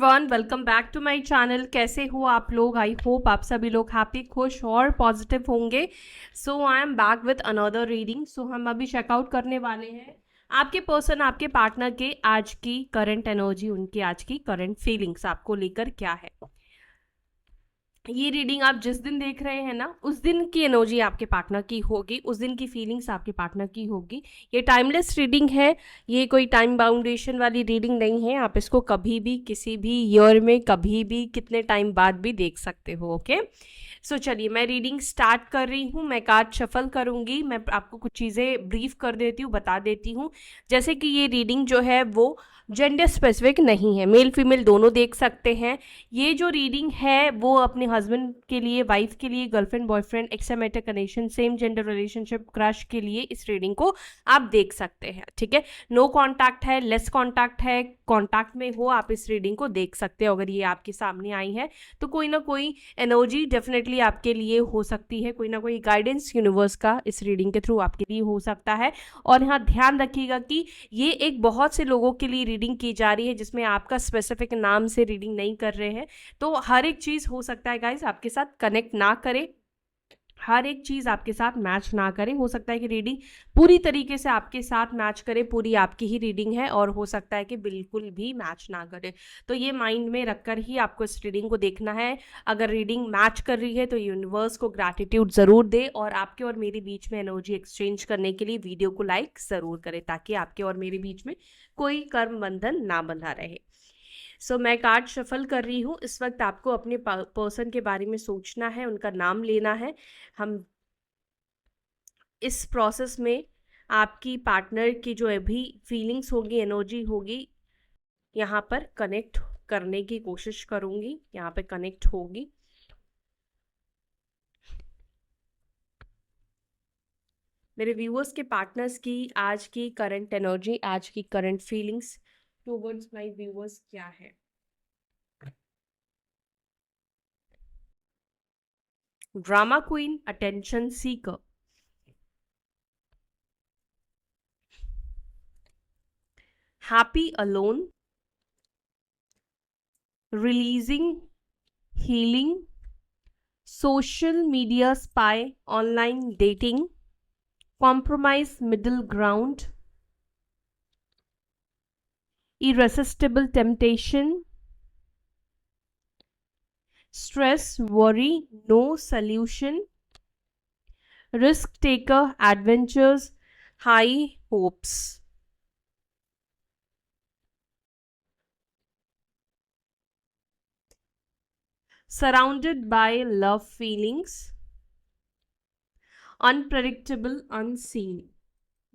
Everyone, welcome back to my channel. कैसे हो आप लोग? आई होप आप सभी लोग हैप्पी, खुश और पॉजिटिव होंगे। So I am back with another reading. So हम अभी चेकआउट करने वाले हैं आपके पर्सन, आपके पार्टनर के आज की करंट एनर्जी, उनकी आज की करंट फीलिंग्स आपको लेकर क्या है। ये रीडिंग आप जिस दिन देख रहे हैं ना, उस दिन की एनर्जी आपके पार्टनर की होगी, उस दिन की फीलिंग्स आपके पार्टनर की होगी। ये टाइमलेस रीडिंग है, ये कोई टाइम बाउंडेशन वाली रीडिंग नहीं है। आप इसको कभी भी, किसी भी ईयर में, कभी भी, कितने टाइम बाद भी देख सकते हो। ओके, सो चलिए मैं रीडिंग स्टार्ट कर रही हूँ। मैं कार्ड शफल करूँगी, मैं आपको कुछ चीज़ें ब्रीफ कर देती हूँ, बता देती हूँ। जैसे कि ये रीडिंग जो है वो जेंडर स्पेसिफिक नहीं है, मेल फीमेल दोनों देख सकते हैं। ये जो रीडिंग है वो अपने हस्बैंड के लिए, वाइफ के लिए, girlfriend boyfriend, extramarital connection, same gender relationship, crush के लिए इस रीडिंग को आप देख सकते हैं। ठीक है, नो कॉन्टैक्ट है, लेस कॉन्टैक्ट है, कॉन्टैक्ट में हो आप इस रीडिंग को देख सकते हो। अगर ये आपके सामने आई है तो कोई ना कोई एनर्जी डेफिनेटली आपके लिए हो सकती है, कोई ना कोई गाइडेंस यूनिवर्स का इस रीडिंग के थ्रू आपके लिए हो सकता है। और यहाँ ध्यान रखिएगा कि ये एक बहुत से लोगों के लिए रीडिंग की जा रही है, जिसमें आपका स्पेसिफिक नाम से रीडिंग नहीं कर रहे हैं। तो हर एक चीज़ हो सकता है गाइस आपके साथ कनेक्ट ना करे, हर एक चीज़ आपके साथ मैच ना करे। हो सकता है कि रीडिंग पूरी तरीके से आपके साथ मैच करे, पूरी आपकी ही रीडिंग है, और हो सकता है कि बिल्कुल भी मैच ना करे। तो ये माइंड में रखकर ही आपको इस रीडिंग को देखना है। अगर रीडिंग मैच कर रही है तो यूनिवर्स को ग्रैटिट्यूड ज़रूर दे, और आपके और मेरे बीच में एनर्जी एक्सचेंज करने के लिए वीडियो को लाइक ज़रूर करें, ताकि आपके और मेरे बीच में कोई कर्म बंधन ना बंधा रहे। सो मैं कार्ड शफल कर रही हूँ। इस वक्त आपको अपने पर्सन के बारे में सोचना है, उनका नाम लेना है। हम इस प्रोसेस में आपकी पार्टनर की जो अभी फीलिंग्स होगी, एनर्जी होगी, यहाँ पर कनेक्ट करने की कोशिश करूँगी, यहाँ पे कनेक्ट होगी। मेरे व्यूअर्स के पार्टनर्स की आज की करंट एनर्जी, आज की current feelings towards my viewers क्या है। Drama queen, attention seeker, happy alone, releasing, healing, social media spy, online dating, compromise, middle ground, irresistible temptation, stress, worry, no solution, risk taker, adventures, high hopes. Surrounded by love feelings, unpredictable, unseen.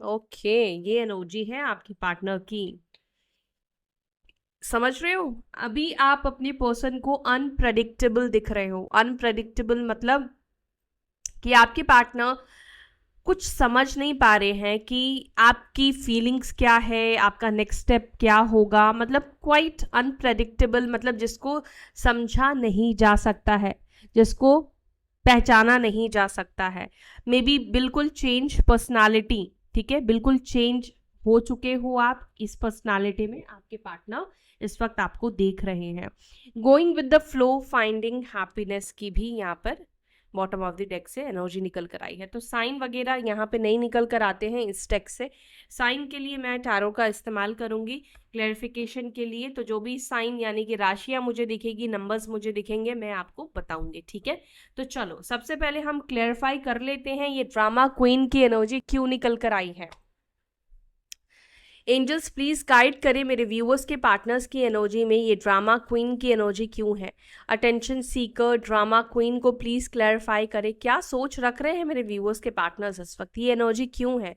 Okay, ये energy है आपकी partner की। समझ रहे हो? अभी आप अपने पर्सन को अनप्रेडिक्टेबल दिख रहे हो। अनप्रेडिक्टेबल मतलब कि आपके पार्टनर कुछ समझ नहीं पा रहे हैं कि आपकी फीलिंग्स क्या है, आपका नेक्स्ट स्टेप क्या होगा। मतलब क्वाइट अनप्रेडिक्टेबल, मतलब जिसको समझा नहीं जा सकता है, जिसको पहचाना नहीं जा सकता है। मे बी बिल्कुल चेंज पर्सनालिटी, ठीक है, बिल्कुल चेंज हो चुके हो आप इस पर्सनालिटी में। आपके पार्टनर इस वक्त आपको देख रहे हैं। Going with the flow, finding happiness की भी यहाँ पर बॉटम ऑफ द डेक से एनर्जी निकल कर आई है। तो साइन वगैरह यहाँ पे नहीं निकल कर आते हैं इस डेक से। साइन के लिए मैं टैरो का इस्तेमाल करूंगी क्लैरिफिकेशन के लिए। तो जो भी साइन यानी कि राशियां मुझे दिखेगी, नंबर्स मुझे दिखेंगे, मैं आपको बताऊंगी। ठीक है, तो चलो सबसे पहले हम क्लैरिफाई कर लेते हैं ये ड्रामा क्वीन की एनर्जी क्यों निकल कर आई है। एंजल्स प्लीज गाइड करें मेरे व्यूअर्स के पार्टनर्स की एनर्जी में ये ड्रामा क्वीन की एनर्जी क्यों है। अटेंशन सीकर, ड्रामा क्वीन को प्लीज क्लैरिफाई करें, क्या सोच रख रहे हैं मेरे व्यूअर्स के पार्टनर्स इस वक्त, ये एनर्जी क्यों है।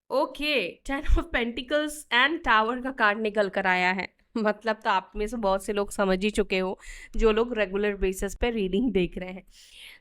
Okay, 10 of pentacles and tower का कार्ड निकल कर आया है। मतलब तो आप में से बहुत से लोग समझ ही चुके हो, जो लोग रेगुलर बेसिस पे रीडिंग देख रहे हैं।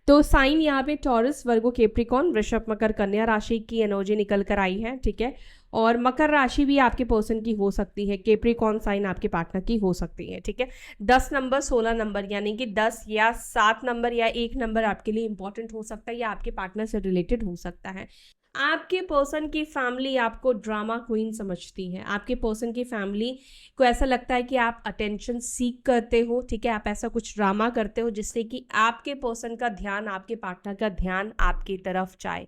तो साइन यहाँ पे टॉरस, वर्गो, कैप्रिकॉन, वृषभ, मकर, कन्या राशि की एनर्जी निकल कर आई है। ठीक है, और मकर राशि भी आपके पर्सन की हो सकती है, कैप्रिकॉन साइन आपके पार्टनर की हो सकती है। ठीक है, 10 नंबर, 16 नंबर, यानी कि 10 या 7 नंबर या 1 नंबर आपके लिए इंपॉर्टेंट हो सकता है, या आपके पार्टनर से रिलेटेड हो सकता है। आपके पर्सन की फैमिली आपको ड्रामा क्वीन समझती है। आपके पर्सन की फैमिली को ऐसा लगता है कि आप अटेंशन सीक करते हो, ठीक है, आप ऐसा कुछ ड्रामा करते हो जिससे कि आपके पर्सन का ध्यान, आपके पार्टनर का ध्यान आपकी तरफ जाए।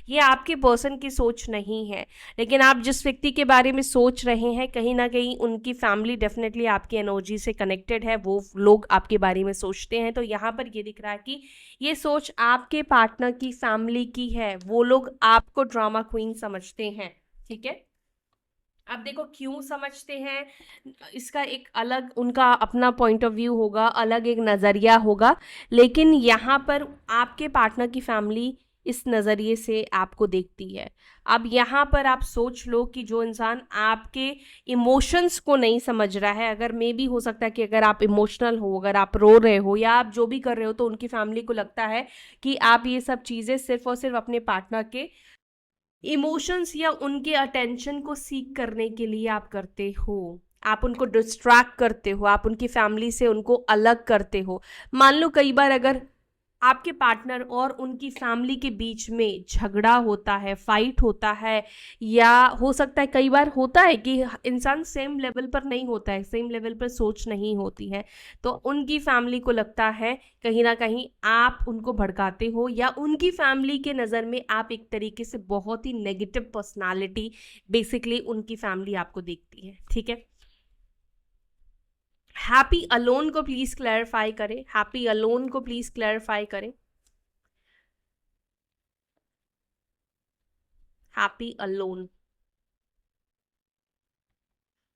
ये आपके पर्सन की सोच नहीं है, लेकिन आप जिस व्यक्ति के बारे में सोच रहे हैं कहीं ना कहीं उनकी फैमिली डेफिनेटली आपकी एनर्जी से कनेक्टेड है, वो लोग आपके बारे में सोचते हैं। तो यहाँ पर ये दिख रहा है कि ये सोच आपके पार्टनर की फैमिली की है, वो लोग आपको ड्रामा क्वीन समझते हैं, ठीक है। अब देखो क्यों समझते हैं, इसका एक अलग उनका अपना पॉइंट ऑफ व्यू होगा, अलग एक नज़रिया होगा, लेकिन यहाँ पर आपके पार्टनर की फैमिली इस नज़रिए से आपको देखती है। अब यहाँ पर आप सोच लो कि जो इंसान आपके इमोशंस को नहीं समझ रहा है, अगर मे भी हो सकता है कि अगर आप इमोशनल हो, अगर आप रो रहे हो या आप जो भी कर रहे हो, तो उनकी फैमिली को लगता है कि आप ये सब चीज़ें सिर्फ और सिर्फ अपने पार्टनर के इमोशंस या उनके अटेंशन को सीक करने के लिए आप करते हो। आप उनको डिस्ट्रैक्ट करते हो, आप उनकी फैमिली से उनको अलग करते हो। मान लो कई बार अगर आपके पार्टनर और उनकी फैमिली के बीच में झगड़ा होता है, फाइट होता है, या हो सकता है कई बार होता है कि इंसान सेम लेवल पर नहीं होता है, सेम लेवल पर सोच नहीं होती है, तो उनकी फैमिली को लगता है कहीं ना कहीं आप उनको भड़काते हो, या उनकी फैमिली के नज़र में आप एक तरीके से बहुत ही नेगेटिव पर्सनालिटी बेसिकली उनकी फैमिली आपको देखती है, ठीक है। हैप्पी अलोन को प्लीज क्लैरिफाई करें, हैप्पी अलोन को प्लीज क्लैरिफाई करें, happy alone.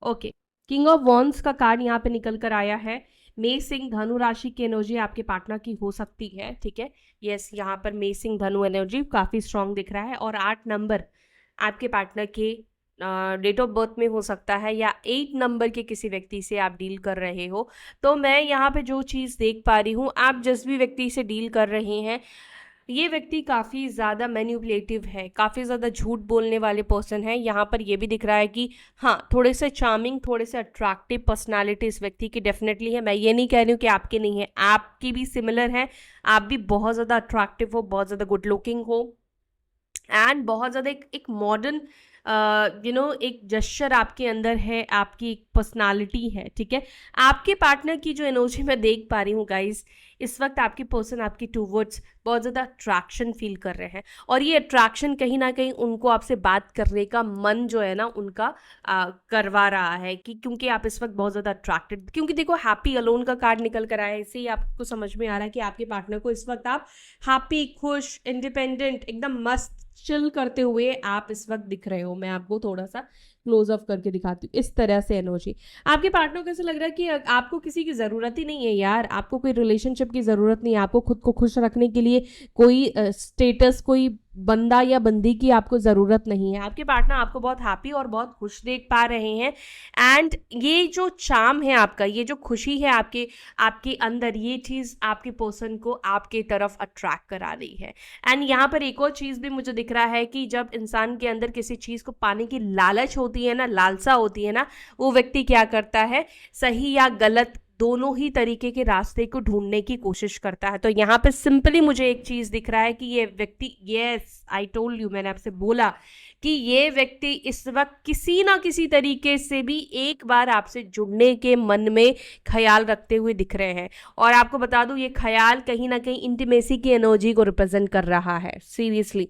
Okay, king of wands का कार्ड यहाँ पे निकल कर आया है। मे सिंह धनु राशि की एनर्जी आपके पार्टनर की हो सकती है, ठीक है। यस, यहाँ पर मे सिंह धनु एनर्जी काफी स्ट्रांग दिख रहा है, और 8 नंबर आपके पार्टनर के डेट ऑफ बर्थ में हो सकता है, या 8 नंबर के किसी व्यक्ति से आप डील कर रहे हो। तो मैं यहाँ पे जो चीज़ देख पा रही हूँ, आप जिस भी व्यक्ति से डील कर रहे हैं, ये व्यक्ति काफ़ी ज़्यादा मैन्युपुलेटिव है, काफ़ी ज़्यादा झूठ बोलने वाले पर्सन है। यहाँ पर ये भी दिख रहा है कि हाँ, थोड़े से चार्मिंग, थोड़े से अट्रैक्टिव पर्सनालिटी इस व्यक्ति की डेफिनेटली है। मैं ये नहीं कह रही हूँ कि आपकी नहीं है, आपकी भी सिमिलर है। आप भी बहुत ज़्यादा अट्रैक्टिव हो, बहुत ज़्यादा गुड लुकिंग हो, एंड बहुत ज़्यादा एक मॉडर्न एक जस्चर आपके अंदर है, आपकी एक पर्सनालिटी है, ठीक है। आपके पार्टनर की जो एनर्जी मैं देख पा रही हूँ गाइस, इस वक्त आपकी पर्सन आपकी टूवर्ड्स बहुत ज़्यादा अट्रैक्शन फील कर रहे हैं, और ये अट्रैक्शन कहीं ना कहीं उनको आपसे बात करने का मन जो है ना उनका करवा रहा है, कि क्योंकि आप इस वक्त बहुत ज़्यादा अट्रैक्टेड, क्योंकि देखो हैप्पी अलोन का कार्ड निकल कर आया है, इससे ही आपको समझ में आ रहा है कि आपके पार्टनर को इस वक्त आप हैप्पी, खुश, इंडिपेंडेंट, एकदम मस्त चिल करते हुए आप इस वक्त दिख रहे हो। मैं आपको थोड़ा सा क्लोज अप करके दिखाती हूँ, इस तरह से एनर्जी आपके पार्टनर को ऐसा लग रहा है कि आपको किसी की ज़रूरत ही नहीं है यार, आपको कोई रिलेशनशिप की ज़रूरत नहीं है, आपको खुद को खुश रखने के लिए कोई स्टेटस, कोई बंदा या बंदी की आपको ज़रूरत नहीं है। आपके पार्टनर आपको बहुत हैप्पी और बहुत खुश देख पा रहे हैं, एंड ये जो चार्म है आपका, ये जो खुशी है आपके आपके अंदर, ये चीज़ आपके पर्सन को आपके तरफ अट्रैक्ट करा रही है। एंड यहाँ पर एक और चीज़ भी मुझे दिख रहा है कि जब इंसान के अंदर किसी चीज़ को पाने की लालच होती है ना, लालसा होती है ना, वो व्यक्ति क्या करता है, सही या गलत दोनों ही तरीके के रास्ते को ढूंढने की कोशिश करता है। तो यहाँ पे सिंपली मुझे एक चीज़ दिख रहा है कि ये व्यक्ति, यस आई टोल्ड यू, मैंने आपसे बोला कि ये व्यक्ति इस वक्त किसी ना किसी तरीके से भी एक बार आपसे जुड़ने के मन में ख्याल रखते हुए दिख रहे हैं। और आपको बता दूं, ये ख्याल कहीं ना कहीं इंटीमेसी की एनर्जी को रिप्रेजेंट कर रहा है। सीरियसली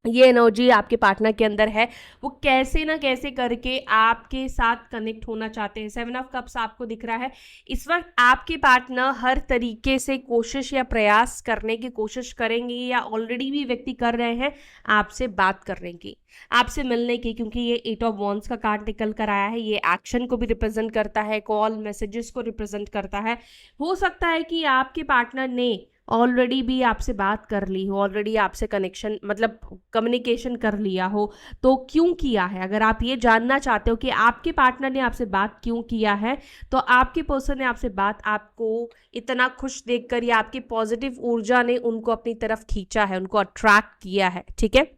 ये एनर्जी आपके पार्टनर के अंदर है, वो कैसे ना कैसे करके आपके साथ कनेक्ट होना चाहते हैं। 7 ऑफ कप्स आपको दिख रहा है, इस वक्त आपके पार्टनर हर तरीके से कोशिश या प्रयास करने की कोशिश करेंगे, या ऑलरेडी भी व्यक्ति कर रहे हैं आपसे बात करने की, आपसे मिलने की, क्योंकि ये 8 ऑफ वॉन्ड्स का कार्ड निकल कर आया है। ये एक्शन को भी रिप्रेजेंट करता है, कॉल मैसेजेस को रिप्रेजेंट करता है। हो सकता है कि आपके पार्टनर ने ऑलरेडी भी आपसे बात कर ली हो, ऑलरेडी आपसे कनेक्शन मतलब कम्युनिकेशन कर लिया हो, तो क्यों किया है। अगर आप ये जानना चाहते हो कि आपके पार्टनर ने आपसे बात क्यों किया है, तो आपके पर्सन ने आपसे बात आपको इतना खुश देखकर, या आपकी पॉजिटिव ऊर्जा ने उनको अपनी तरफ खींचा है, उनको अट्रैक्ट किया है, ठीक है।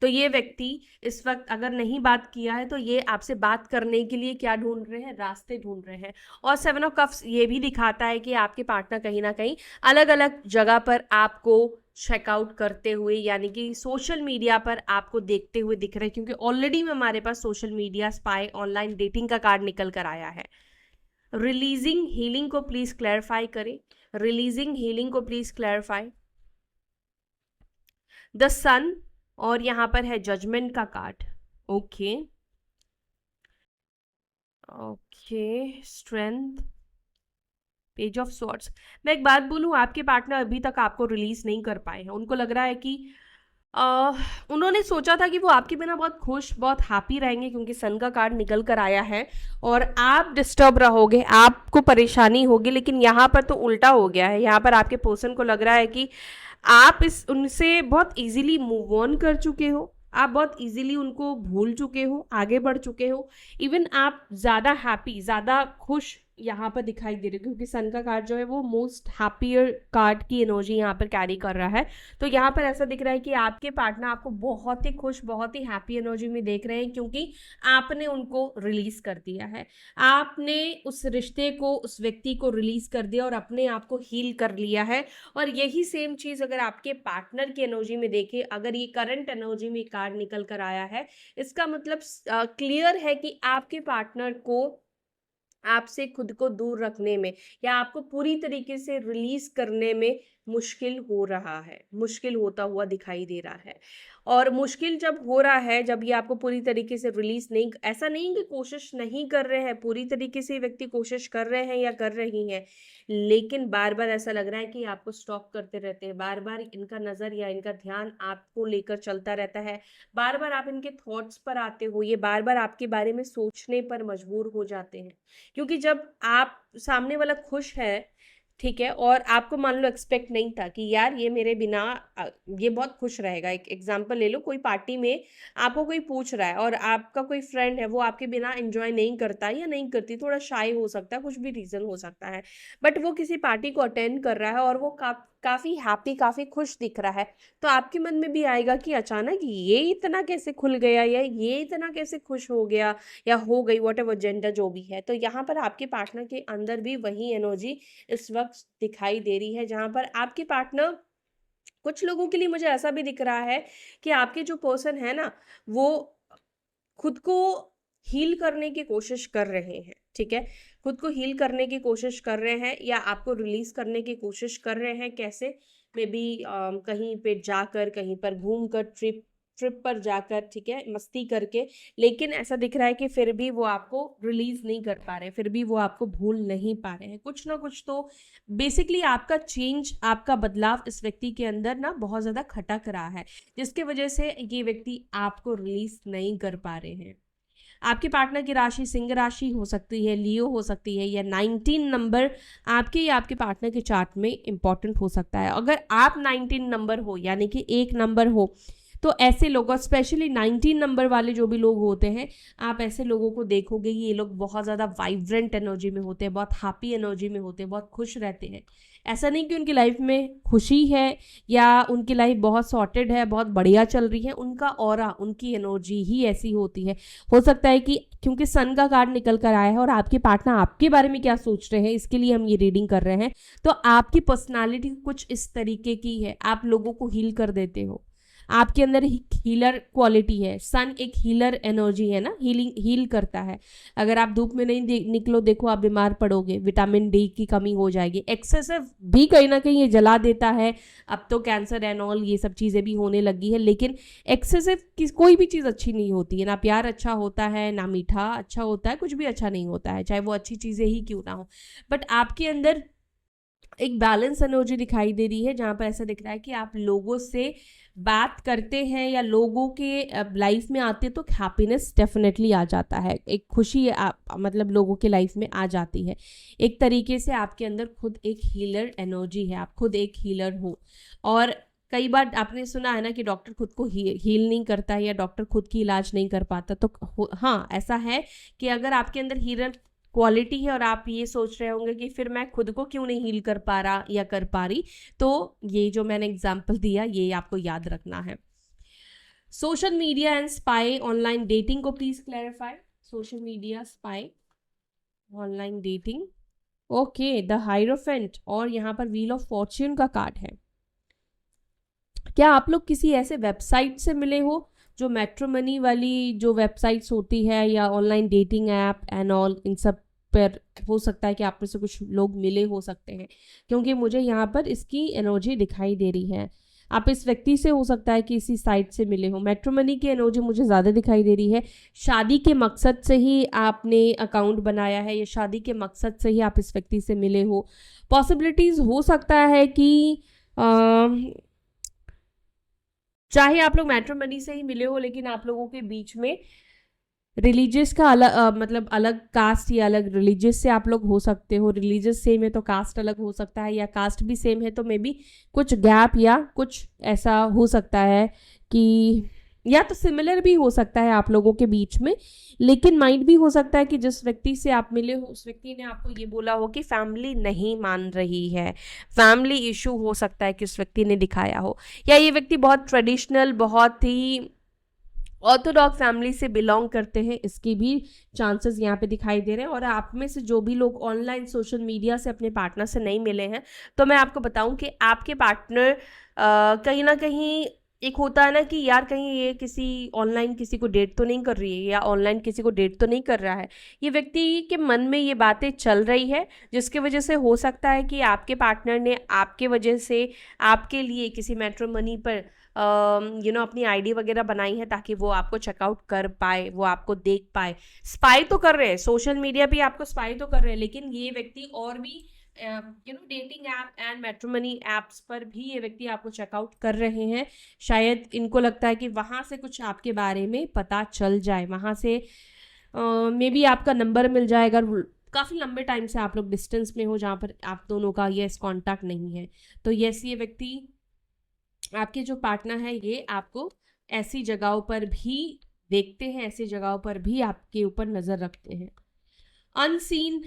तो ये व्यक्ति इस वक्त अगर नहीं बात किया है, तो ये आपसे बात करने के लिए क्या ढूंढ रहे हैं, रास्ते ढूंढ रहे हैं। और 7 ऑफ कप्स ये भी दिखाता है कि आपके पार्टनर कहीं ना कहीं अलग अलग जगह पर आपको चेकआउट करते हुए, यानी कि सोशल मीडिया पर आपको देखते हुए दिख रहे हैं, क्योंकि ऑलरेडी में हमारे पास social media spy online dating का कार्ड निकल कर आया है। रिलीजिंग हीलिंग को प्लीज क्लैरिफाई करें, रिलीजिंग हीलिंग को प्लीज क्लैरिफाई। द सन, और यहां पर है जजमेंट का card. Okay okay, strength, page of swords. मैं एक बात बोलूं, आपके पार्टनर अभी तक आपको रिलीज नहीं कर पाए हैं। उनको लग रहा है कि उन्होंने सोचा था कि वो आपके बिना बहुत खुश, बहुत हैप्पी रहेंगे, क्योंकि सन का कार्ड निकल कर आया है, और आप डिस्टर्ब रहोगे, आपको परेशानी होगी। लेकिन यहाँ पर तो उल्टा हो गया है। यहाँ पर आपके पर्सन को लग रहा है कि आप उनसे बहुत इजीली मूव ऑन कर चुके हो, आप बहुत इजीली उनको भूल चुके हो, आगे बढ़ चुके हो। इवन आप ज़्यादा हैप्पी, ज़्यादा खुश यहाँ पर दिखाई दे रहे हो, क्योंकि सन का कार्ड जो है वो मोस्ट हैप्पियर कार्ड की एनर्जी यहाँ पर कैरी कर रहा है। तो यहाँ पर ऐसा दिख रहा है कि आपके पार्टनर आपको बहुत ही खुश, बहुत ही हैप्पी एनर्जी में देख रहे हैं, क्योंकि आपने उनको रिलीज कर दिया है। आपने उस रिश्ते को, उस व्यक्ति को रिलीज कर दिया और अपने आप को हील कर लिया है। और यही सेम चीज अगर आपके पार्टनर की एनर्जी में देखें, अगर ये करंट एनर्जी में कार्ड निकल कर आया है, इसका मतलब क्लियर है कि आपके पार्टनर को आपसे खुद को दूर रखने में, या आपको पूरी तरीके से रिलीज करने में मुश्किल हो रहा है, मुश्किल होता हुआ दिखाई दे रहा है। और मुश्किल जब हो रहा है, जब ये आपको पूरी तरीके से रिलीज नहीं, ऐसा नहीं कि कोशिश नहीं कर रहे हैं, पूरी तरीके से व्यक्ति कोशिश कर रहे हैं या कर रही हैं, लेकिन बार बार ऐसा लग रहा है कि आपको स्टॉप करते रहते हैं, बार बार इनका नज़र या इनका ध्यान आपको लेकर चलता रहता है, बार बार आप इनके थॉट्स पर आते हो, ये बार बार आपके बारे में सोचने पर मजबूर हो जाते हैं। क्योंकि जब आप, सामने वाला खुश है, ठीक है, और आपको मान लो एक्सपेक्ट नहीं था कि यार ये मेरे बिना ये बहुत खुश रहेगा। एक एग्जांपल ले लो, कोई पार्टी में आपको कोई पूछ रहा है और आपका कोई फ्रेंड है, वो आपके बिना एंजॉय नहीं करता या नहीं करती, थोड़ा शाय हो सकता है, कुछ भी रीज़न हो सकता है, बट वो किसी पार्टी को अटेंड कर रहा है और वो काफ़ी हैप्पी, काफ़ी खुश दिख रहा है, तो आपके मन में भी आएगा कि अचानक ये इतना कैसे खुल गया, या ये इतना कैसे खुश हो गया या हो गई, वॉट एवर जेंडर जो भी है। तो यहाँ पर आपके पार्टनर के अंदर भी वही एनर्जी इस वक्त दिखाई दे रही है, जहाँ पर आपके पार्टनर, कुछ लोगों के लिए मुझे ऐसा भी दिख रहा है कि आपके जो पर्सन है ना, वो खुद को हील करने की कोशिश कर रहे हैं, ठीक है, खुद को हील करने की कोशिश कर रहे हैं, या आपको रिलीज करने की कोशिश कर रहे हैं। कैसे? मे बी कहीं पे जाकर, कहीं पर घूम कर, ट्रिप ट्रिप पर जाकर, ठीक है, मस्ती करके। लेकिन ऐसा दिख रहा है कि फिर भी वो आपको रिलीज नहीं कर पा रहे, फिर भी वो आपको भूल नहीं पा रहे हैं। कुछ ना कुछ तो बेसिकली आपका चेंज, आपका बदलाव इस व्यक्ति के अंदर ना बहुत ज़्यादा खटक रहा है, जिसके वजह से ये व्यक्ति आपको रिलीज नहीं कर पा रहे हैं। आपके पार्टनर की राशि सिंह राशि हो सकती है, लियो हो सकती है, या 19 नंबर आपके या आपके पार्टनर के चार्ट में इंपॉर्टेंट हो सकता है। अगर आप 19 नंबर हो, यानी कि 1 नंबर हो, तो ऐसे लोग, और स्पेशली 19 नंबर वाले जो भी लोग होते हैं, आप ऐसे लोगों को देखोगे कि ये लोग बहुत ज़्यादा वाइब्रेंट एनर्जी में होते हैं, बहुत हैप्पी एनर्जी में होते हैं, बहुत खुश रहते हैं। ऐसा नहीं कि उनकी लाइफ में खुशी है या उनकी लाइफ बहुत सॉर्टेड है, बहुत बढ़िया चल रही है, उनका ऑरा, उनकी एनर्जी ही ऐसी होती है। हो सकता है कि क्योंकि सन का कार्ड निकल कर आया है और आपके पार्टनर आपके बारे में क्या सोच रहे हैं, इसके लिए हम ये रीडिंग कर रहे हैं। तो आपकी पर्सनालिटी कुछ इस तरीके की है, आप लोगों को हील कर देते हो, आपके अंदर हीलर क्वालिटी है। सन एक हीलर एनर्जी है ना, हील करता है। अगर आप धूप में नहीं निकलो, देखो आप बीमार पड़ोगे, विटामिन डी की कमी हो जाएगी। एक्सेसिव भी कहीं ना कहीं ये जला देता है। अब तो कैंसर एंड ऑल ये सब चीज़ें भी होने लगी है, लेकिन एक्सेसिव कोई भी चीज़ अच्छी नहीं होती है ना। प्यार अच्छा होता है ना, मीठा अच्छा होता है, कुछ भी अच्छा नहीं होता है, चाहे वो अच्छी चीज़ें ही क्यों ना हो। बट आपके अंदर एक बैलेंस एनर्जी दिखाई दे रही है, जहाँ पर ऐसा दिख रहा है कि आप लोगों से बात करते हैं या लोगों के लाइफ में आते तो हैप्पीनेस डेफिनेटली आ जाता है, एक खुशी मतलब लोगों के लाइफ में आ जाती है। एक तरीके से आपके अंदर खुद एक हीलर एनर्जी है, आप खुद एक हीलर हो। और कई बार आपने सुना है ना कि डॉक्टर खुद को हील नहीं करता है या डॉक्टर खुद की इलाज नहीं कर पाता। तो हाँ, ऐसा है कि अगर आपके अंदर हीलर क्वालिटी है और आप ये सोच रहे होंगे कि फिर मैं खुद को क्यों नहीं हील कर पा रहा या कर पा रही, तो ये जो मैंने एग्जाम्पल दिया ये आपको याद रखना है। Social media and spy online dating को please clarify. Social media, spy, online dating. Okay, the hierophant, और यहाँ पर व्हील ऑफ फॉर्च्यून का कार्ड है। क्या आप लोग किसी ऐसे वेबसाइट से मिले हो, जो मैट्रिमनी वाली जो वेबसाइट्स होती है या online dating app and all, इन सब पर हो सकता है कि आप में से कुछ लोग मिले हो सकते हैं, क्योंकि मुझे यहाँ पर इसकी एनर्जी दिखाई दे रही है। आप इस व्यक्ति से हो सकता है कि इसी साइट से मिले हो। मैट्रिमनी की एनर्जी मुझे ज़्यादा दिखाई दे रही है। शादी के मकसद से ही आपने अकाउंट बनाया है या शादी के मकसद से ही आप इस व्यक्ति से मिले हो। पॉसिबिलिटीज़ हो सकता है कि चाहे आप लोग मैट्रिमनी से ही मिले हो, लेकिन आप लोगों के बीच में रिलीजियस का अलग मतलब अलग कास्ट या अलग रिलीजियस से आप लोग हो सकते हो। रिलीजियस सेम है तो कास्ट अलग हो सकता है, या कास्ट भी सेम है तो मे बी कुछ गैप या कुछ ऐसा हो सकता है कि, या तो सिमिलर भी हो सकता है आप लोगों के बीच में। लेकिन माइंड भी हो सकता है कि जिस व्यक्ति से आप मिले हो उस व्यक्ति ने आपको ये बोला हो कि फैमिली नहीं मान रही है, फैमिली इशू हो सकता है कि उस व्यक्ति ने दिखाया हो, या ये व्यक्ति बहुत ट्रेडिशनल, बहुत ही ऑर्थोडॉक्स फैमिली से बिलोंग करते हैं, इसके भी चांसेस यहाँ पे दिखाई दे रहे हैं। और आप में से जो भी लोग ऑनलाइन सोशल मीडिया से अपने पार्टनर से नहीं मिले हैं, तो मैं आपको बताऊं कि आपके पार्टनर कहीं ना कहीं, एक होता है ना कि यार कहीं ये किसी ऑनलाइन किसी को डेट तो नहीं कर रही है या ऑनलाइन किसी को डेट तो नहीं कर रहा है, ये व्यक्ति के मन में ये बातें चल रही है, जिसकी वजह से हो सकता है कि आपके पार्टनर ने आपके वजह से आपके लिए किसी मैट्रिमनी पर अपनी आईडी वगैरह बनाई है, ताकि वो आपको चेकआउट कर पाए, वो आपको देख पाए। स्पाई तो कर रहे हैं, सोशल मीडिया पे आपको स्पाई तो कर रहे हैं, लेकिन ये व्यक्ति और भी dating app and matrimony apps पर भी ये व्यक्ति आपको चेकआउट कर रहे हैं। शायद इनको लगता है कि वहाँ से कुछ आपके बारे में पता चल जाए, वहाँ से मे बी आपका नंबर मिल जाए। अगर काफ़ी लंबे टाइम से आप लोग डिस्टेंस में हो जहाँ पर आप दोनों का यस कॉन्टैक्ट नहीं है, तो यस ये व्यक्ति, आपके जो पार्टनर है, ये आपको ऐसी जगहों पर भी देखते हैं, ऐसी जगहों पर भी आपके ऊपर नज़र रखते हैं। अनसीन,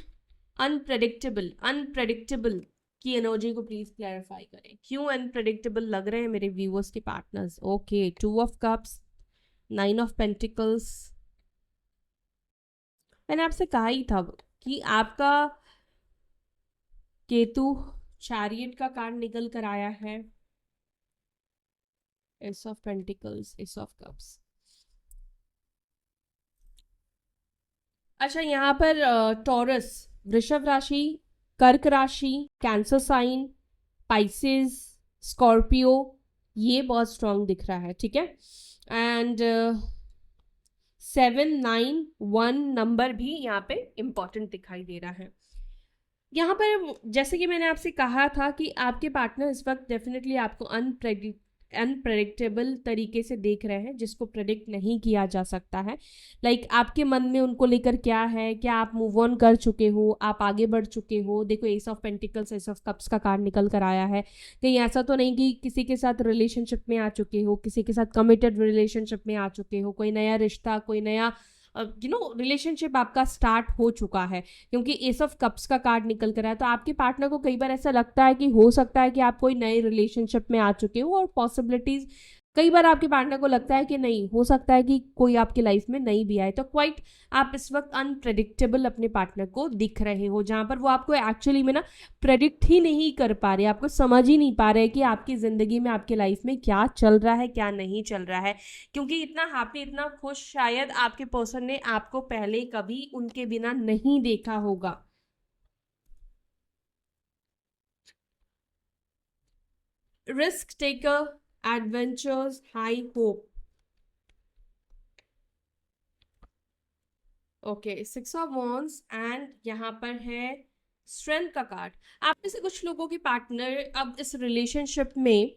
अनप्रेडिक्टेबल की एनर्जी को प्लीज क्लैरिफाई करें, क्यों अनप्रेडिक्टेबल लग रहे हैं मेरे व्यूअर्स के partners. Okay, 2 of cups, 9 of pentacles. मैंने आपसे कहा ही था कि आपका केतु चैरियट का कार्ड निकल कर आया है। S of pentacles, S of cups. अच्छा, यहाँ पर टॉरस, वृषभ राशि, कर्क राशि, कैंसर साइन, पाइसेस, स्कॉर्पियो, ये बहुत स्ट्रांग दिख रहा है, ठीक है। एंड 791 नंबर भी यहाँ पे इम्पॉर्टेंट दिखाई दे रहा है। यहाँ पर जैसे कि मैंने आपसे कहा था कि आपके पार्टनर इस वक्त डेफिनेटली आपको अनप्रेडिक्टेबल तरीके से देख रहे हैं, जिसको प्रेडिक्ट नहीं किया जा सकता है। लाइक आपके मन में उनको लेकर क्या है, क्या आप मूव ऑन कर चुके हो, आप आगे बढ़ चुके हो। देखो, S of pentacles, S of cups का कार्ड निकल कर आया है। कहीं ऐसा तो नहीं कि किसी के साथ रिलेशनशिप में आ चुके हो, किसी के साथ कमिटेड रिलेशनशिप में आ चुके हो, कोई नया रिश्ता, कोई नया रिलेशनशिप आपका स्टार्ट हो चुका है, क्योंकि एस ऑफ कप्स का कार्ड निकल कर आया। तो आपके पार्टनर को कई बार ऐसा लगता है कि हो सकता है कि आप कोई नए रिलेशनशिप में आ चुके हो, और पॉसिबिलिटीज कई बार आपके पार्टनर को लगता है कि नहीं, हो सकता है कि कोई आपकी लाइफ में नहीं भी आए। तो क्वाइट आप इस वक्त अनप्रेडिक्टेबल अपने पार्टनर को दिख रहे हो, जहाँ पर वो आपको एक्चुअली में ना प्रेडिक्ट ही नहीं कर पा रहे, आपको समझ ही नहीं पा रहे कि आपकी ज़िंदगी में, आपकी लाइफ में क्या चल रहा है, क्या नहीं चल रहा है। क्योंकि इतना हैप्पी, इतना खुश शायद आपके पर्सन ने आपको पहले कभी उनके बिना नहीं देखा होगा। Risk taker, adventures, high hope. Okay, 6 of wands and यहाँ पर है स्ट्रेंथ का कार्ड। आप में से कुछ लोगों के पार्टनर अब इस रिलेशनशिप में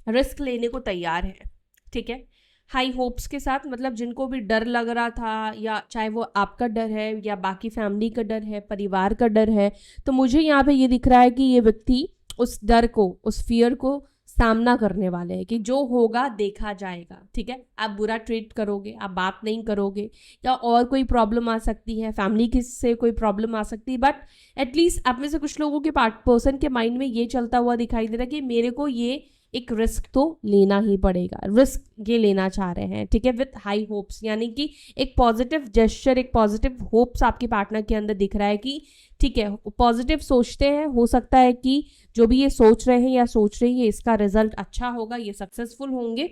रिस्क लेने को तैयार है, ठीक है, हाई होप्स के साथ। मतलब जिनको भी डर लग रहा था, या चाहे वो आपका डर है या बाकी फैमिली का डर है, परिवार का डर है, तो मुझे यहाँ पे ये दिख रहा है कि ये व्यक्ति उस डर को, उस फियर को सामना करने वाले हैं कि जो होगा देखा जाएगा, ठीक है। आप बुरा ट्रीट करोगे, आप बात नहीं करोगे, या और कोई प्रॉब्लम आ सकती है, फैमिली की से कोई प्रॉब्लम आ सकती है, बट एटलीस्ट आप में से कुछ लोगों के पर्सन के माइंड में ये चलता हुआ दिखाई दे रहा है कि मेरे को ये एक रिस्क तो लेना ही पड़ेगा, रिस्क ये लेना चाह रहे हैं, ठीक है, विथ हाई होप्स, यानी कि एक पॉजिटिव जेस्चर, एक पॉजिटिव होप्स आपके पार्टनर के अंदर दिख रहा है कि ठीक है, पॉजिटिव सोचते हैं, हो सकता है कि जो भी ये सोच रहे हैं या सोच रही है इसका रिजल्ट अच्छा होगा, ये सक्सेसफुल होंगे।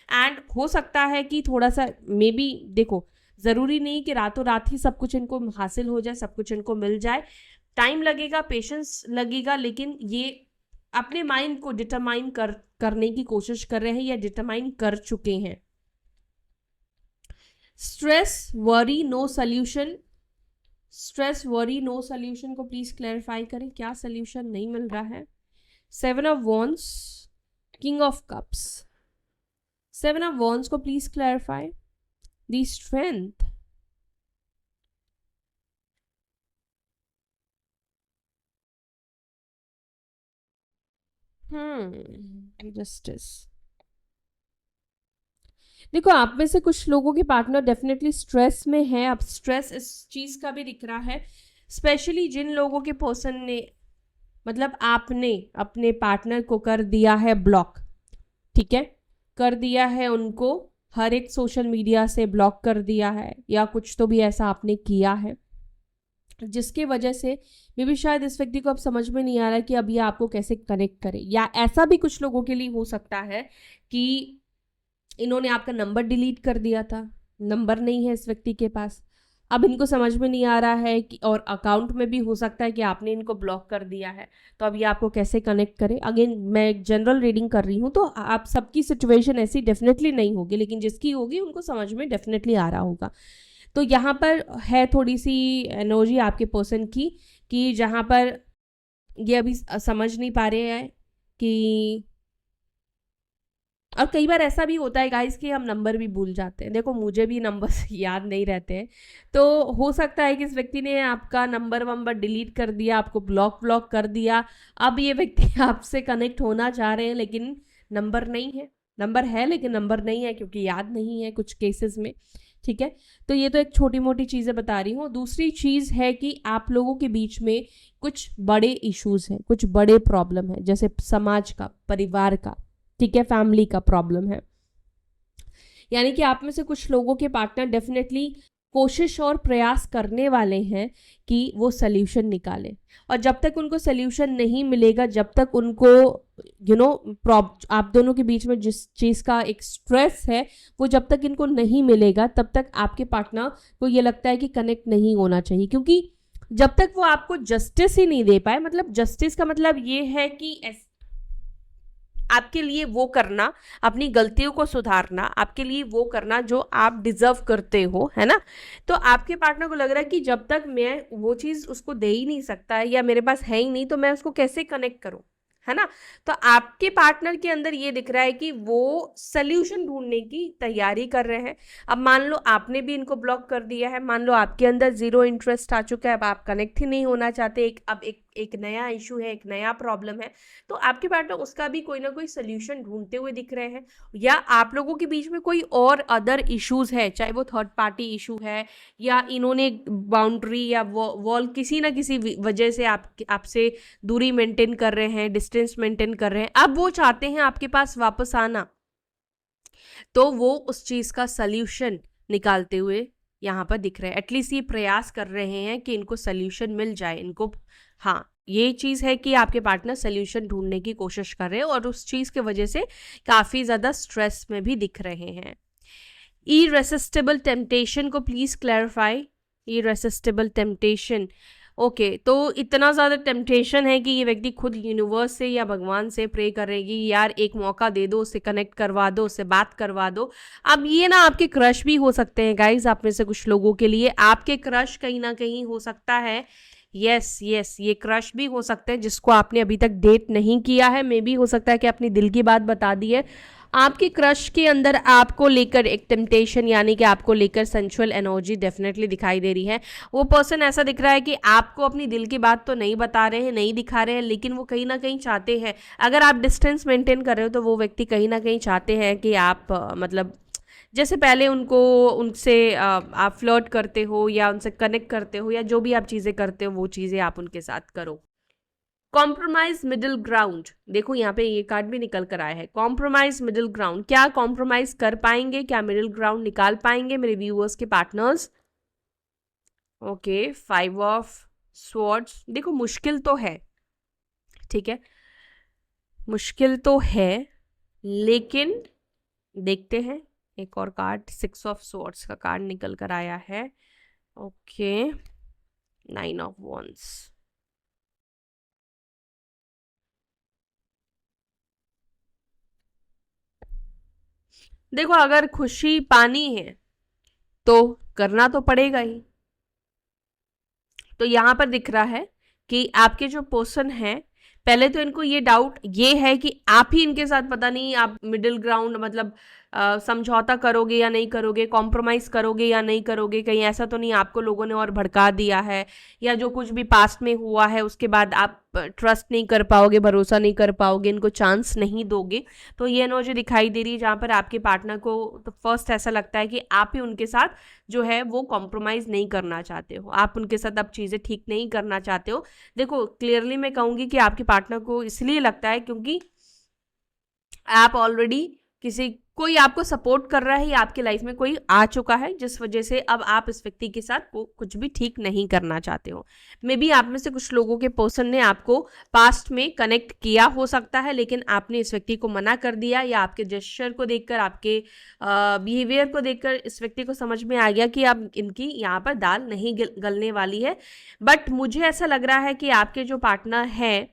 एंड हो सकता है कि थोड़ा सा मे बी, देखो ज़रूरी नहीं कि रातों रात ही सब कुछ इनको हासिल हो जाए, सब कुछ इनको मिल जाए, टाइम लगेगा, पेशेंस लगेगा, लेकिन ये अपने माइंड को डिटरमाइन करने की कोशिश कर रहे हैं या डिटरमाइन कर चुके हैं। Stress worry no solution, stress worry no solution को प्लीज क्लैरिफाई करें, क्या सोल्यूशन नहीं मिल रहा है। 7 of wands, king of cups, 7 of wands को please clarify. The strength, justice. देखो आप में से कुछ लोगों के पार्टनर डेफिनेटली स्ट्रेस में है, अब स्ट्रेस इस चीज का भी दिख रहा है, स्पेशली जिन लोगों के पर्सन ने, मतलब आपने अपने पार्टनर को कर दिया है ब्लॉक, ठीक है, कर दिया है उनको हर एक सोशल मीडिया से ब्लॉक कर दिया है, या कुछ तो भी ऐसा आपने किया है जिसके वजह से मे भी शायद इस व्यक्ति को अब समझ में नहीं आ रहा है कि अब ये आपको कैसे कनेक्ट करे, या ऐसा भी कुछ लोगों के लिए हो सकता है कि इन्होंने आपका नंबर डिलीट कर दिया था, नंबर नहीं है इस व्यक्ति के पास, अब इनको समझ में नहीं आ रहा है कि, और अकाउंट में भी हो सकता है कि आपने इनको ब्लॉक कर दिया है, तो अब ये आपको कैसे कनेक्ट करे। अगेन मैं एक जनरल रीडिंग कर रही हूँ, तो आप सबकी सिचुएशन ऐसी डेफिनेटली नहीं होगी, लेकिन जिसकी होगी उनको समझ में डेफिनेटली आ रहा होगा। तो यहाँ पर है थोड़ी सी एनर्जी आपके पर्सन की कि जहाँ पर ये अभी समझ नहीं पा रहे हैं कि, और कई बार ऐसा भी होता है गाइस कि हम नंबर भी भूल जाते हैं, देखो मुझे भी नंबर याद नहीं रहते हैं, तो हो सकता है कि इस व्यक्ति ने आपका नंबर वंबर डिलीट कर दिया, आपको ब्लॉक कर दिया, अब ये व्यक्ति आपसे कनेक्ट होना चाह रहे हैं लेकिन नंबर नहीं है, नंबर है लेकिन नंबर नहीं है क्योंकि याद नहीं है कुछ केसेस में, ठीक है। तो ये तो एक छोटी मोटी चीज़ें बता रही हूँ। दूसरी चीज़ है कि आप लोगों के बीच में कुछ बड़े इश्यूज हैं, कुछ बड़े प्रॉब्लम है, जैसे समाज का, परिवार का, ठीक है, फैमिली का प्रॉब्लम है, यानी कि आप में से कुछ लोगों के पार्टनर डेफिनेटली कोशिश और प्रयास करने वाले हैं कि वो सल्यूशन निकालें, और जब तक उनको सल्यूशन नहीं मिलेगा, जब तक उनको आप दोनों के बीच में जिस चीज़ का एक स्ट्रेस है वो जब तक इनको नहीं मिलेगा, तब तक आपके पार्टनर को ये लगता है कि कनेक्ट नहीं होना चाहिए, क्योंकि जब तक वो आपको जस्टिस ही नहीं दे पाए, मतलब जस्टिस का मतलब ये है कि आपके लिए वो करना, अपनी गलतियों को सुधारना, आपके लिए वो करना जो आप डिजर्व करते हो, है ना। तो आपके पार्टनर को लग रहा है कि जब तक मैं वो चीज़ उसको दे ही नहीं सकता है या मेरे पास है ही नहीं, तो मैं उसको कैसे कनेक्ट करूं, है ना। तो आपके पार्टनर के अंदर ये दिख रहा है कि वो सल्यूशन ढूंढने की तैयारी कर रहे हैं। अब मान लो आपने भी इनको ब्लॉक कर दिया है, मान लो आपके अंदर जीरो इंटरेस्ट आ चुका है, अब आप कनेक्ट ही नहीं होना चाहते, अब एक नया इशू है, एक नया प्रॉब्लम है, तो आपके पार्टनर उसका भी कोई ना कोई सल्यूशन ढूंढते हुए दिख रहे हैं, या आप लोगों के बीच में कोई और अदर इश्यूज है, चाहे वो थर्ड पार्टी इशू है या इन्होंने बाउंड्री या वॉल किसी ना किसी वजह से आपसे दूरी मेंटेन कर रहे हैं, डिस्टेंस मेंटेन कर रहे हैं, अब वो चाहते हैं आपके पास वापस आना, तो वो उस चीज का सल्यूशन निकालते हुए यहाँ पर दिख रहे हैं, एटलीस्ट ये प्रयास कर रहे हैं कि इनको सल्यूशन मिल जाए इनको। हाँ, ये चीज़ है कि आपके पार्टनर सल्यूशन ढूंढने की कोशिश कर रहे हैं और उस चीज़ की वजह से काफ़ी ज़्यादा स्ट्रेस में भी दिख रहे हैं। इरेसिस्टिबल टेम्पटेशन को please clarify. Irresistible temptation, okay, तो इतना ज़्यादा टेम्पटेशन है कि ये व्यक्ति खुद यूनिवर्स से या भगवान से प्रे करेगी, यार एक मौका दे दो, उससे कनेक्ट करवा दो, उससे बात करवा दो। अब ये ना आपके क्रश भी हो सकते हैं गाइज, आप में से कुछ लोगों के लिए आपके क्रश कहीं ना कहीं हो सकता है, यस ये क्रश भी हो सकते हैं जिसको आपने अभी तक डेट नहीं किया है, मे भी हो सकता है कि अपनी दिल की बात बता दी है। आपके क्रश के अंदर आपको लेकर एक टेम्पटेशन, यानी कि आपको लेकर सेंसुअल एनर्जी डेफिनेटली दिखाई दे रही है। वो पर्सन ऐसा दिख रहा है कि आपको अपनी दिल की बात तो नहीं बता रहे हैं, नहीं दिखा रहे हैं, लेकिन वो कहीं ना कहीं चाहते हैं, अगर आप डिस्टेंस मेंटेन कर रहे हो तो वो व्यक्ति कहीं ना कहीं चाहते हैं कि आप मतलब जैसे पहले उनसे आप फ्लर्ट करते हो या उनसे कनेक्ट करते हो या जो भी आप चीज़ें करते हो वो चीज़ें आप उनके साथ करो। कॉम्प्रोमाइज मिडिल ग्राउंड, देखो यहाँ पे ये कार्ड भी निकल कर आया है, कॉम्प्रोमाइज मिडिल ग्राउंड, क्या कॉम्प्रोमाइज कर पाएंगे, क्या मिडिल ग्राउंड निकाल पाएंगे मेरे व्यूअर्स के पार्टनर्स। ओके, 5 ऑफ स्वॉर्ड्स, देखो मुश्किल तो है, ठीक है, मुश्किल तो है, लेकिन देखते हैं। एक और कार्ड 6 ऑफ स्वॉर्ड्स का कार्ड निकल कर आया है। ओके, 9 ऑफ वॉन्ड्स, देखो अगर खुशी पानी है तो करना तो पड़ेगा ही। तो यहां पर दिख रहा है कि आपके जो पर्सन है, पहले तो इनको ये डाउट ये है कि आप ही इनके साथ पता नहीं आप मिडिल ग्राउंड मतलब समझौता करोगे या नहीं करोगे, कॉम्प्रोमाइज करोगे या नहीं करोगे, कहीं ऐसा तो नहीं आपको लोगों ने और भड़का दिया है, या जो कुछ भी पास्ट में हुआ है उसके बाद आप ट्रस्ट नहीं कर पाओगे, भरोसा नहीं कर पाओगे, इनको चांस नहीं दोगे। तो ये एनर्जी दिखाई दे रही है जहाँ पर आपके पार्टनर को तो फर्स्ट ऐसा लगता है कि आप ही उनके साथ जो है वो कॉम्प्रोमाइज़ नहीं करना चाहते हो, आप उनके साथ अब चीज़ें ठीक नहीं करना चाहते हो। देखो क्लियरली मैं कहूँगी कि आपके पार्टनर को इसलिए लगता है क्योंकि आप ऑलरेडी किसी कोई आपको सपोर्ट कर रहा है या आपकी लाइफ में कोई आ चुका है जिस वजह से अब आप इस व्यक्ति के साथ कुछ भी ठीक नहीं करना चाहते हो। मे बी आप में से कुछ लोगों के पर्सन ने आपको पास्ट में कनेक्ट किया हो सकता है, लेकिन आपने इस व्यक्ति को मना कर दिया, या आपके जेस्चर को देखकर, आपके बिहेवियर को देखकर इस व्यक्ति को समझ में आ गया कि अब इनकी यहाँ पर दाल नहीं गलने वाली है। बट मुझे ऐसा लग रहा है कि आपके जो पार्टनर हैं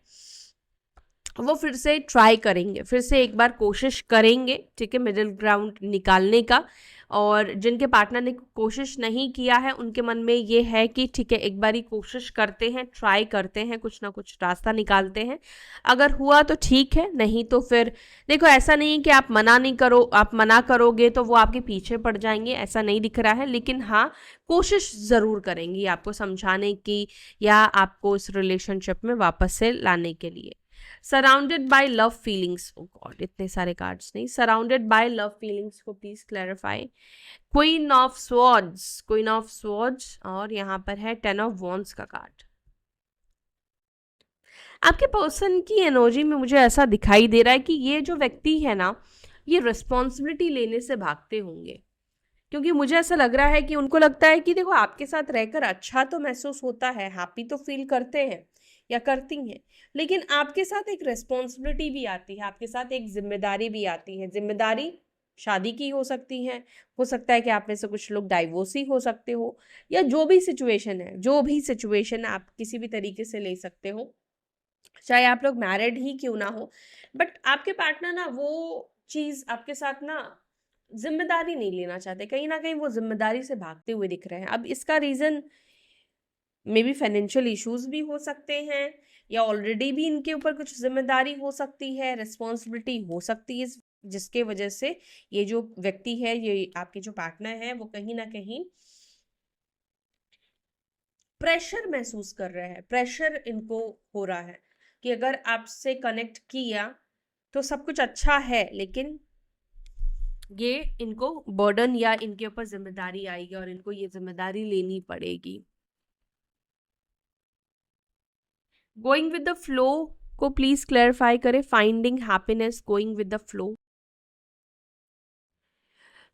वो फिर से ट्राई करेंगे, फिर से एक बार कोशिश करेंगे, ठीक है, मिडिल ग्राउंड निकालने का। और जिनके पार्टनर ने कोशिश नहीं किया है उनके मन में ये है कि ठीक है एक बार ही कोशिश करते हैं, ट्राई करते हैं, कुछ ना कुछ रास्ता निकालते हैं, अगर हुआ तो ठीक है, नहीं तो फिर देखो ऐसा नहीं कि आप मना नहीं करो, आप मना करोगे तो वो आपके पीछे पड़ जाएंगे, ऐसा नहीं दिख रहा है, लेकिन हाँ कोशिश ज़रूर करेंगी आपको समझाने की या आपको इस रिलेशनशिप में वापस से लाने के लिए। Surrounded by love feelings, oh God इतने सारे कार्ड्स नहीं, सराउंडेड बाय लव फीलिंग्स को please clarify. Queen of swords, queen of swords, और यहाँ पर है 10 ऑफ वॉन्ड्स का कार्ड। आपके पर्सन की एनर्जी में मुझे ऐसा दिखाई दे रहा है कि ये जो व्यक्ति है ना, ये रिस्पॉन्सिबिलिटी लेने से भागते होंगे, क्योंकि मुझे ऐसा लग रहा है कि उनको लगता है कि देखो आपके साथ रहकर अच्छा तो महसूस होता है, हैप्पी तो फील करते हैं या करती हैं, लेकिन आपके साथ एक रिस्पॉन्सिबिलिटी भी आती है, आपके साथ एक जिम्मेदारी भी आती है। जिम्मेदारी शादी की हो सकती है, हो सकता है कि आप में से कुछ लोग डाइवोर्सी हो सकते हो, या जो भी सिचुएशन है, जो भी सिचुएशन आप किसी भी तरीके से ले सकते हो, चाहे आप लोग मैरिड ही क्यों ना हो। बट आपके पार्टनर ना वो चीज़ आपके साथ ना जिम्मेदारी नहीं लेना चाहते, कहीं ना कहीं वो जिम्मेदारी से भागते हुए दिख रहे हैं। अब इसका reason may be financial issues भी हो सकते हैं, या ऑलरेडी भी इनके ऊपर कुछ जिम्मेदारी हो सकती है, रिस्पॉन्सिबिलिटी हो सकती है, जिसके वजह से ये जो व्यक्ति है, ये आपके जो पार्टनर है, वो कहीं ना कहीं प्रेशर महसूस कर रहे हैं, प्रेशर इनको हो रहा है कि अगर आपसे कनेक्ट किया तो सब कुछ अच्छा है, लेकिन ये इनको बर्डन या इनके ऊपर जिम्मेदारी आएगी और इनको ये जिम्मेदारी लेनी पड़ेगी। गोइंग विद द फ्लो को प्लीज क्लैरिफाई करें। Finding happiness, going with the flow,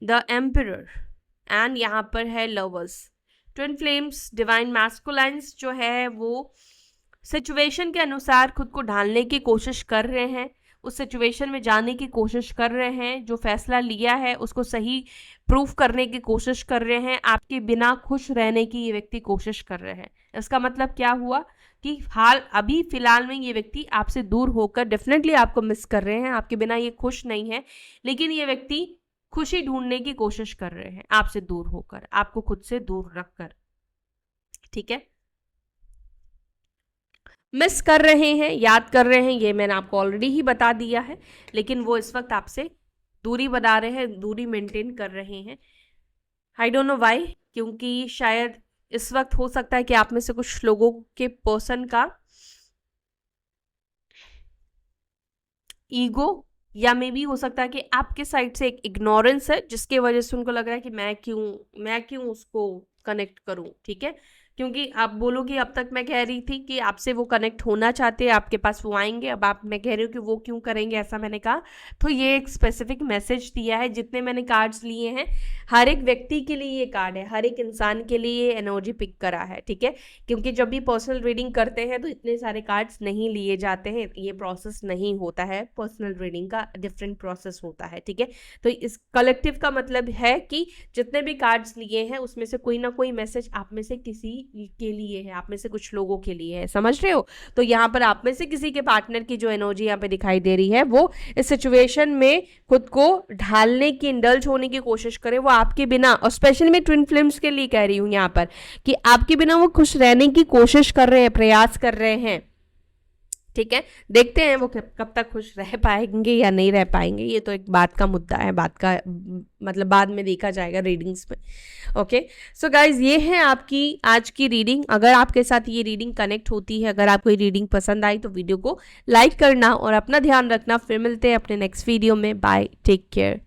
the emperor, and यहाँ पर है लवर्स, ट्विन फ्लेम्स, डिवाइन मैस्कुलाइंस जो है वो सिचुएशन के अनुसार खुद को ढालने की कोशिश कर रहे हैं, उस सिचुएशन में जाने की कोशिश कर रहे हैं, जो फैसला लिया है उसको सही प्रूफ करने की कोशिश कर रहे हैं, आपके बिना खुश रहने की ये व्यक्ति कोशिश कर रहे हैं। इसका मतलब क्या हुआ कि हाल अभी फिलहाल में ये व्यक्ति आपसे दूर होकर डेफिनेटली आपको मिस कर रहे हैं, आपके बिना ये खुश नहीं है, लेकिन ये व्यक्ति खुशी ढूंढने की कोशिश कर रहे हैं आपसे दूर होकर, आपको खुद से दूर रखकर, ठीक है, मिस कर रहे हैं, याद कर रहे हैं, ये मैंने आपको ऑलरेडी ही बता दिया है, लेकिन वो इस वक्त आपसे दूरी बना रहे हैं, दूरी मेंटेन कर रहे हैं। आई डोंट नो व्हाई, क्योंकि शायद इस वक्त हो सकता है कि आप में से कुछ लोगों के पर्सन का ईगो, या मे भी हो सकता है कि आपके साइड से एक इग्नोरेंस है जिसके वजह से उनको लग रहा है कि मैं क्यों उसको कनेक्ट करूं, ठीक है। क्योंकि आप बोलोगे अब तक मैं कह रही थी कि आपसे वो कनेक्ट होना चाहते हैं, आपके पास वो आएंगे, अब आप मैं कह रही हूँ कि वो क्यों करेंगे, ऐसा मैंने कहा। तो ये एक स्पेसिफिक मैसेज दिया है। जितने मैंने कार्ड्स लिए हैं, हर एक व्यक्ति के लिए ये कार्ड है, हर एक इंसान के लिए ये एनर्जी पिक करा है, ठीक है। क्योंकि जब भी पर्सनल रीडिंग करते हैं तो इतने सारे कार्ड्स नहीं लिए जाते हैं, ये प्रोसेस नहीं होता है, पर्सनल रीडिंग का डिफरेंट प्रोसेस होता है, ठीक है। तो इस कलेक्टिव का मतलब है कि जितने भी कार्ड्स लिए हैं उसमें से कोई ना कोई मैसेज आप में से किसी के लिए है, आप में से कुछ लोगों के लिए है, समझ रहे हो। तो यहाँ पर आप में से किसी के पार्टनर की जो एनर्जी यहाँ पे दिखाई दे रही है, वो इस सिचुएशन में खुद को ढालने की, इंडल्ज होने की कोशिश करे, वो आपके बिना, और स्पेशली मैं ट्विन फ्लेम्स के लिए कह रही हूँ यहाँ पर, कि आपके बिना वो खुश रहने की कोशिश कर रहे हैं, प्रयास कर रहे हैं, ठीक है। देखते हैं वो कब तक खुश रह पाएंगे या नहीं रह पाएंगे, ये तो एक बात का मुद्दा है, बात का मतलब बाद में देखा जाएगा रीडिंग्स में। ओके, सो गाइज, ये है आपकी आज की रीडिंग। अगर आपके साथ ये रीडिंग कनेक्ट होती है, अगर आपको ये रीडिंग पसंद आई तो वीडियो को लाइक करना और अपना ध्यान रखना। फिर मिलते हैं अपने नेक्स्ट वीडियो में। Bye, take care.